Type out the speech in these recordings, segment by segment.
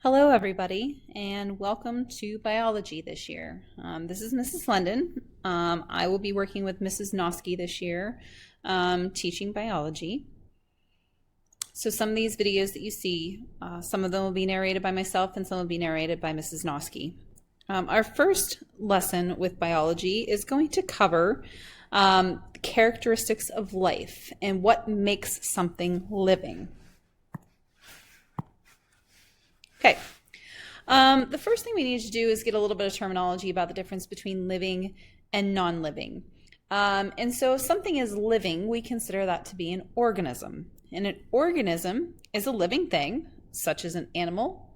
Hello, everybody, and welcome to biology this year. This is Mrs. London. I will be working with Mrs. Noski this year, teaching biology. So some of these videos that you see, some of them will be narrated by myself and some will be narrated by Mrs. Noski. Our first lesson with biology is going to cover characteristics of life and what makes something living. Okay, the first thing we need to do is get a little bit of terminology about the difference between living and non-living. And so if something is living, we consider that to be an organism. And an organism is a living thing, such as an animal,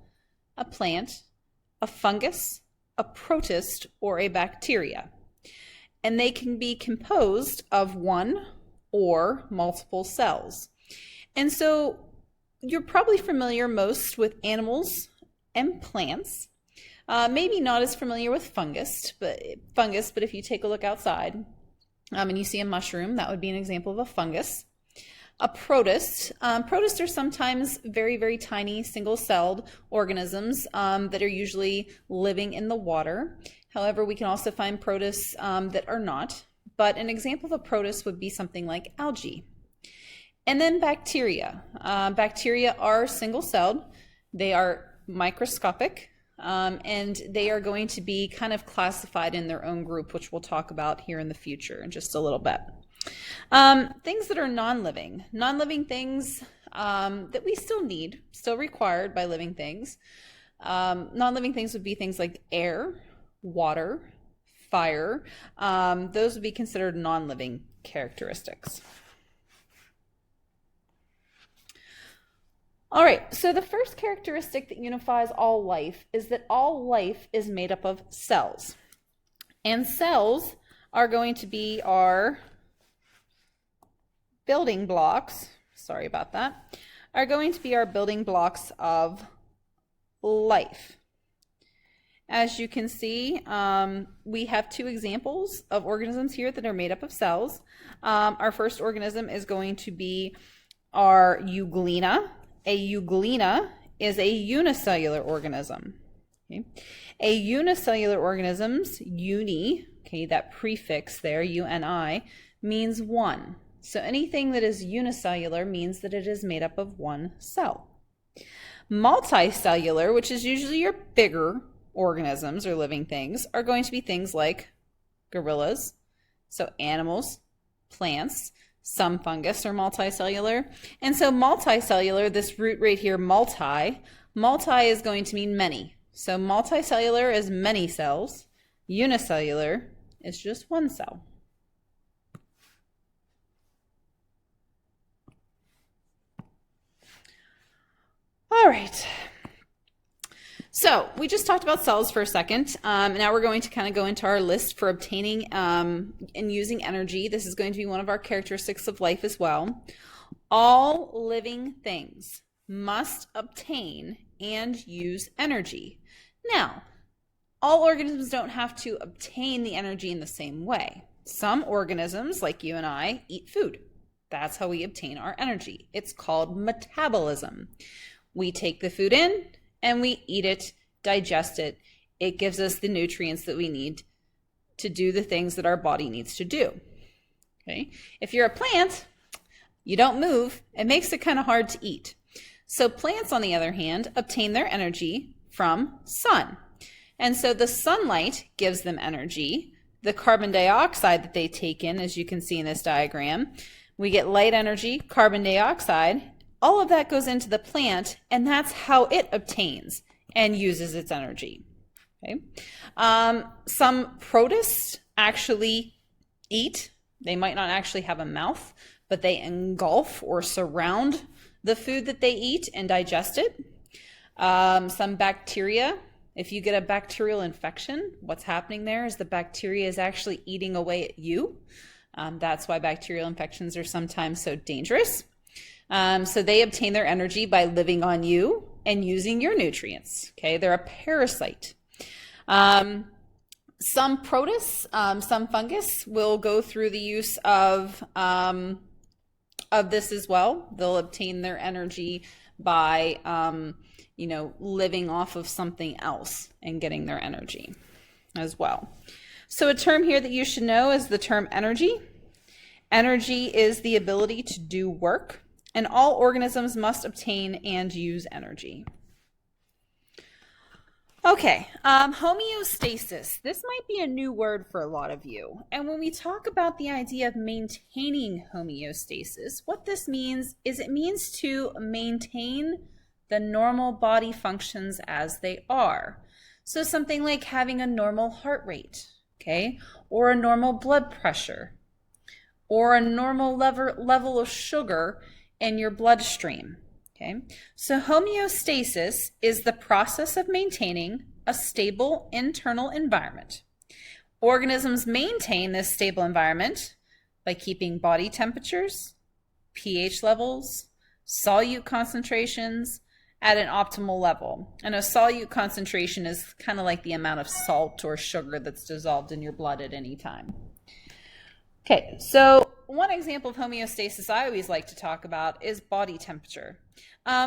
a plant, a fungus, a protist, or a bacteria. And they can be composed of one or multiple cells. And so you're probably familiar most with animals and plants. Maybe not as familiar with fungus, but if you take a look outside and you see a mushroom, that would be an example of a fungus. A protist. Protists are sometimes very, very tiny single-celled organisms that are usually living in the water. However, we can also find protists that are not. But an example of a protist would be something like algae. And then bacteria. Bacteria are single-celled. They are microscopic, and they are going to be kind of classified in their own group, which we'll talk about here in the future in just a little bit. Things that are non-living. Non-living things that we still need, still required by living things. Non-living things would be things like air, water, fire. Those would be considered non-living characteristics. All right, so the first characteristic that unifies all life is that all life is made up of cells. And cells are going to be our building blocks, sorry about that, are going to be our building blocks of life. As you can see, we have two examples of organisms here that are made up of cells. Our first organism is going to be our euglena. A euglena is a unicellular organism. Okay. A unicellular organism's uni, okay, that prefix there, uni, means one. So anything that is unicellular means that it is made up of one cell. Multicellular, which is usually your bigger organisms or living things, are going to be things like gorillas, so animals, plants. Some fungus are multicellular. And so multicellular, this root right here, multi is going to mean many. So multicellular is many cells. Unicellular is just one cell. All right. So we just talked about cells for a second. Now we're going to kind of go into our list for obtaining and using energy. This is going to be one of our characteristics of life as well. All living things must obtain and use energy. Now, all organisms don't have to obtain the energy in the same way. Some organisms, like you and I, eat food. That's how we obtain our energy. It's called metabolism. We take the food in, and we eat it, digest it. It gives us the nutrients that we need to do the things that our body needs to do. Okay? If you're a plant, you don't move. It makes it kind of hard to eat. So plants, on the other hand, obtain their energy from sun. And so the sunlight gives them energy. The carbon dioxide that they take in, as you can see in this diagram, we get light energy, carbon dioxide. All of that goes into the plant, and that's how it obtains and uses its energy. Okay. Some protists actually eat. They might not actually have a mouth, but they engulf or surround the food that they eat and digest it. Some bacteria, if you get a bacterial infection, what's happening there is the bacteria is actually eating away at you. That's why bacterial infections are sometimes so dangerous. So they obtain their energy by living on you and using your nutrients. Okay, they're a parasite. Some protists, some fungus will go through the use of this as well. They'll obtain their energy by living off of something else and getting their energy as well. So a term here that you should know is the term energy. Energy is the ability to do work, and all organisms must obtain and use energy. Okay, homeostasis. This might be a new word for a lot of you. And when we talk about the idea of maintaining homeostasis, what this means is it means to maintain the normal body functions as they are. So something like having a normal heart rate, okay, or a normal blood pressure, or a normal level of sugar in your bloodstream. Okay, so homeostasis is the process of maintaining a stable internal environment. Organisms maintain this stable environment by keeping body temperatures, pH levels, solute concentrations at an optimal level. And a solute concentration is kind of like the amount of salt or sugar that's dissolved in your blood at any time. Okay, so one example of homeostasis I always like to talk about is body temperature.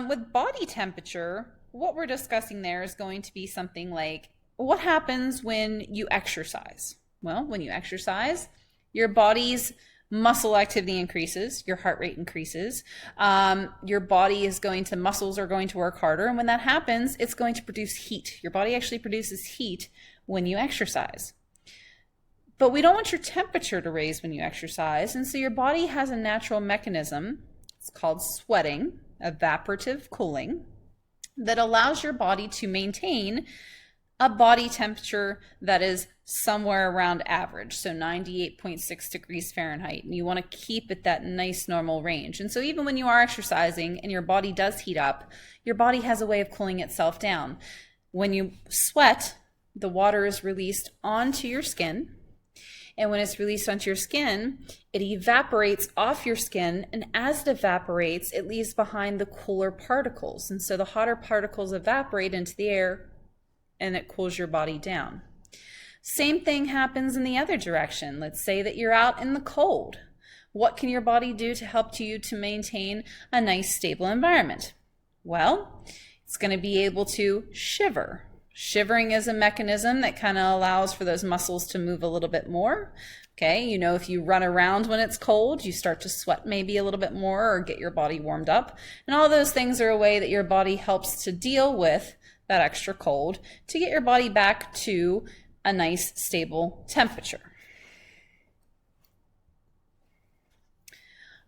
With body temperature, what we're discussing there is going to be something like, what happens when you exercise? Well, when you exercise, your body's muscle activity increases, your heart rate increases, your body is muscles are going to work harder, and when that happens, it's going to produce heat. Your body actually produces heat when you exercise. But we don't want your temperature to raise when you exercise, and so your body has a natural mechanism, it's called sweating, evaporative cooling, that allows your body to maintain a body temperature that is somewhere around average, so 98.6 degrees Fahrenheit, and you want to keep it that nice normal range. And so even when you are exercising and your body does heat up, your body has a way of cooling itself down. When you sweat, the water is released onto your skin, and when it's released onto your skin, it evaporates off your skin, and as it evaporates, it leaves behind the cooler particles. And so the hotter particles evaporate into the air, and it cools your body down. Same thing happens in the other direction. Let's say that you're out in the cold. What can your body do to help you to maintain a nice, stable environment? Well, it's going to be able to shiver. Shivering is a mechanism that kind of allows for those muscles to move a little bit more. Okay, if you run around when it's cold, you start to sweat maybe a little bit more or get your body warmed up. And all those things are a way that your body helps to deal with that extra cold to get your body back to a nice, stable temperature.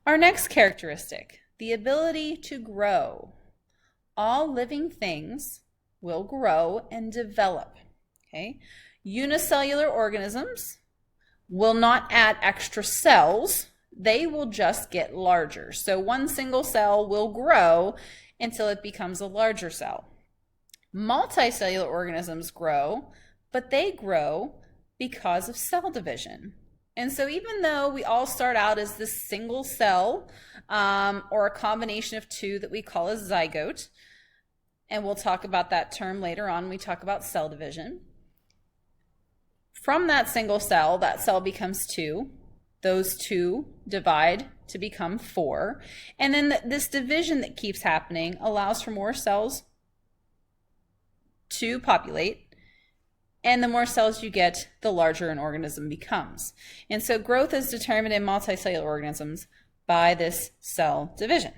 Our next characteristic, the ability to grow. All living things will grow and develop. Okay? Unicellular organisms will not add extra cells, they will just get larger. So one single cell will grow until it becomes a larger cell. Multicellular organisms grow, but they grow because of cell division. And so even though we all start out as this single cell or a combination of two that we call a zygote, and we'll talk about that term later on when we talk about cell division. From that single cell, that cell becomes two. Those two divide to become four. And then this division that keeps happening allows for more cells to populate. And the more cells you get, the larger an organism becomes. And so growth is determined in multicellular organisms by this cell division.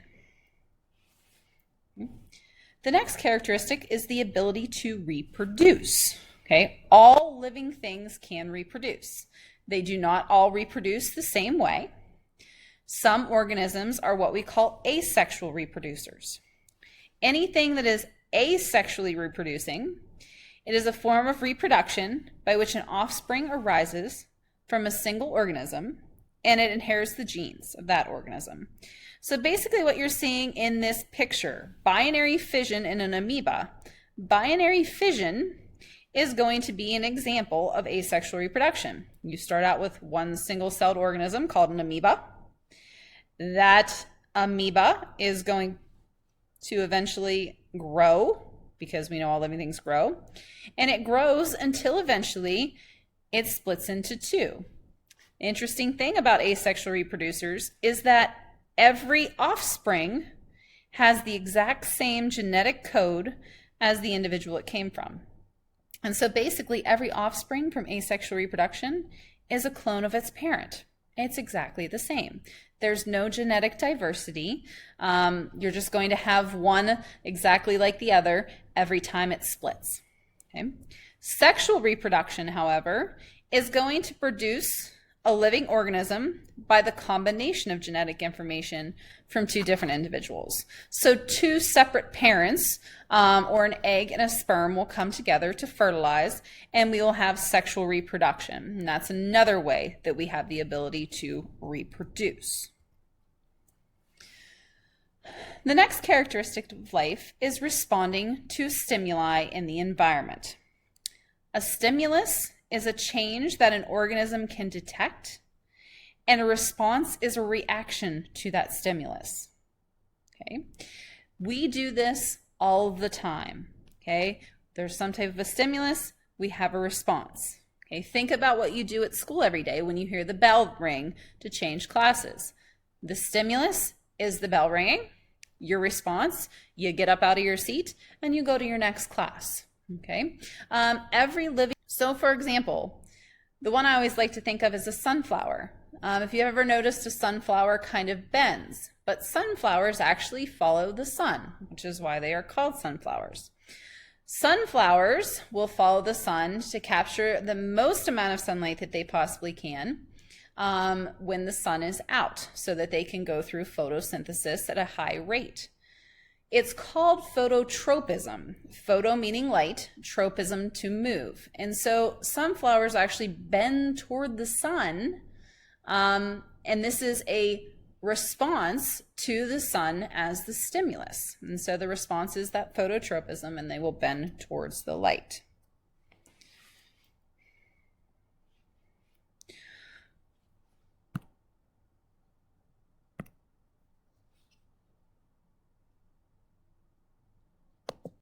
The next characteristic is the ability to reproduce. Okay, all living things can reproduce. They do not all reproduce the same way. Some organisms are what we call asexual reproducers. Anything that is asexually reproducing, it is a form of reproduction by which an offspring arises from a single organism and it inherits the genes of that organism. So basically what you're seeing in this picture, binary fission in an amoeba, binary fission is going to be an example of asexual reproduction. You start out with one single-celled organism called an amoeba. That amoeba is going to eventually grow, because we know all living things grow, and it grows until eventually it splits into two. The interesting thing about asexual reproducers is that every offspring has the exact same genetic code as the individual it came from. And so basically every offspring from asexual reproduction is a clone of its parent. It's exactly the same. There's no genetic diversity. You're just going to have one exactly like the other every time it splits. Okay? Sexual reproduction, however, is going to produce a living organism by the combination of genetic information from two different individuals. So two separate parents, or an egg and a sperm, will come together to fertilize, and we will have sexual reproduction. And that's another way that we have the ability to reproduce. The next characteristic of life is responding to stimuli in the environment. A stimulus is a change that an organism can detect, and a response is a reaction to that stimulus. Okay? We do this all the time. Okay? There's some type of a stimulus, we have a response. Okay? Think about what you do at school every day when you hear the bell ring to change classes. The stimulus is the bell ringing. Your response, you get up out of your seat and you go to your next class. Okay? So for example, the one I always like to think of is a sunflower. If you ever noticed, a sunflower kind of bends, but sunflowers actually follow the sun, which is why they are called sunflowers. Sunflowers will follow the sun to capture the most amount of sunlight that they possibly can when the sun is out, so that they can go through photosynthesis at a high rate. It's called phototropism. Photo meaning light, tropism to move. And so sunflowers actually bend toward the sun, and this is a response to the sun as the stimulus. And so the response is that phototropism, and they will bend towards the light.